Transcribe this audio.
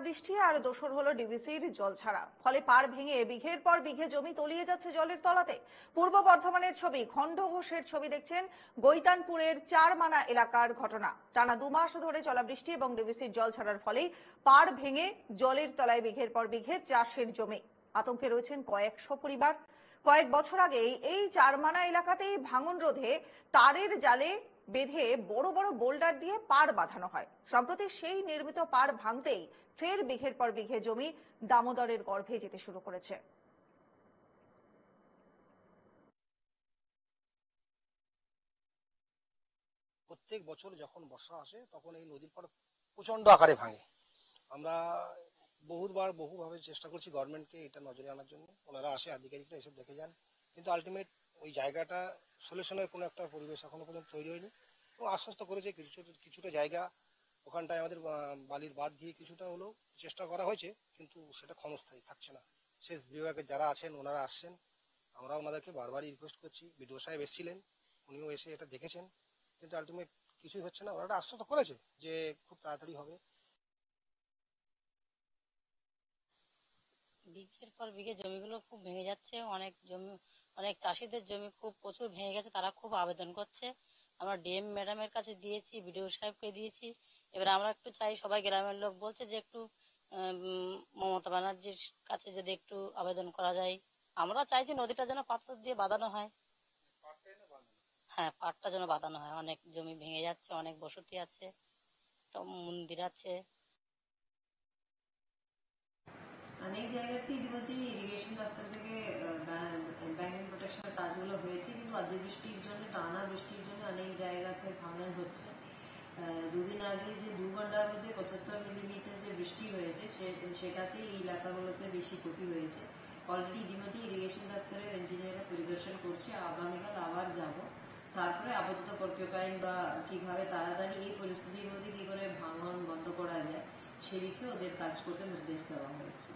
বৃষ্টি আর দোসর হলো ডিভিসির জল ছাড়া, ফলে পাড় ভেঙে বিঘের পর বিঘে জমি তলিয়ে যাচ্ছে জলের তলাতে। পূর্ব বর্ধমানের ছবি, খণ্ড ঘোষের ছবি দেখছেন গৈতানপুরের চারমানা এলাকার ঘটনা। টানা 2 মাস ধরে চলা বৃষ্টি এবং ডিভিসির জল ছাড়ার ফলেই পাড় ভেঙে জলের তলায় বিঘের পর বিঘে চাষের জমি। আতঙ্কে রয়েছেন কয়েকশো পরিবার। কয়েক বছর আগে এই চারমানা এলাকাতেই ভাঙন রোধে তারের জালে বেঁধে বড় বড় বোল্ডার দিয়ে পাড় বাঁধানো হয়। সম্প্রতি সেই নির্মিত পাড় ভাঙতেই ফের বিঘের পর বিঘে জমি দামোদরের গর্ভে যেতে শুরু করেছে। প্রত্যেক বছর যখন বর্ষা আসে তখন এই নদীর পাড় প্রচন্ড আকারে ভাঙে। আমরা বহুভাবে চেষ্টা করছি গভর্নমেন্টকে এটা নজরে আনার জন্য। ওনারা আসে, আধিকারিকরা এসে দেখে যান, কিন্তু আলটিমেট ওই জায়গাটা সলিউশনের কোনো একটা পরিবেশ এখনো পর্যন্ত তৈরি হয়নি। এবং আশ্বস্ত করেছে কিছুটা জায়গা ওখানটায় আমাদের বালির বাঁধ দিয়ে কিছুটা হলেও চেষ্টা করা হয়েছে, কিন্তু সেটা ক্ষণস্থায়ী থাকছে না। সেচ বিভাগের যারা আছেন ওনারা আসছেন, আমরা ওনাদেরকে বারবারই রিকোয়েস্ট করছি। বিডিও সাহেব এসেছিলেন, উনিও এসে এটা দেখেছেন, কিন্তু আলটিমেট কিছুই হচ্ছে না। ওরা আশ্বস্ত করেছে যে খুব তাড়াতাড়ি হবে। বিঘের পর বিঘে জমিগুলো খুব ভেঙে যাচ্ছে। অনেক চাষিদের জমি খুব প্রচুর ভেঙে গেছে, তারা খুব আবেদন করছে। আমরা ডিএম ম্যাডামের কাছে দিয়েছি, বিডিও সাহেবকে দিয়েছি। এবার আমরা একটু চাই, সবাই গ্রামের লোক বলছে যে একটু মমতা ব্যানার্জির কাছে যদি একটু আবেদন করা যায়। আমরা চাইছি নদীটা যেন পাথর দিয়ে বাঁধানো হয়। হ্যাঁ, পাড়টা যেন বাঁধানো হয়। অনেক জমি ভেঙে যাচ্ছে, অনেক বসতি আছে, একটা মন্দির আছে। অনেক জায়গাতে ইতিমধ্যেই ইরিগেশন দপ্তর থেকে ব্যাঙ্কিং প্রোটেকশনের কাজগুলো হয়েছে, কিন্তু অতিবৃষ্টির জন্য, টানা বৃষ্টির জন্য অনেক জায়গাতে ভাঙন হচ্ছে। দুদিন আগে যে 2 ঘন্টার মধ্যে 75 মিলিমিটার যে বৃষ্টি হয়েছে সেটাতেই এই এলাকাগুলোতে বেশি ক্ষতি হয়েছে। অলরেডি ইতিমধ্যেই ইরিগেশন দপ্তরের ইঞ্জিনিয়াররা পরিদর্শন করছে, আগামীকাল আবার যাব। তারপরে আপাতত পর্যটন বা কিভাবে তাড়াতাড়ি এই পরিস্থিতির মধ্যে কি করে ভাঙন বন্ধ করা যায় সেদিকে ওদের কাজ করতে নির্দেশ দেওয়া হয়েছে।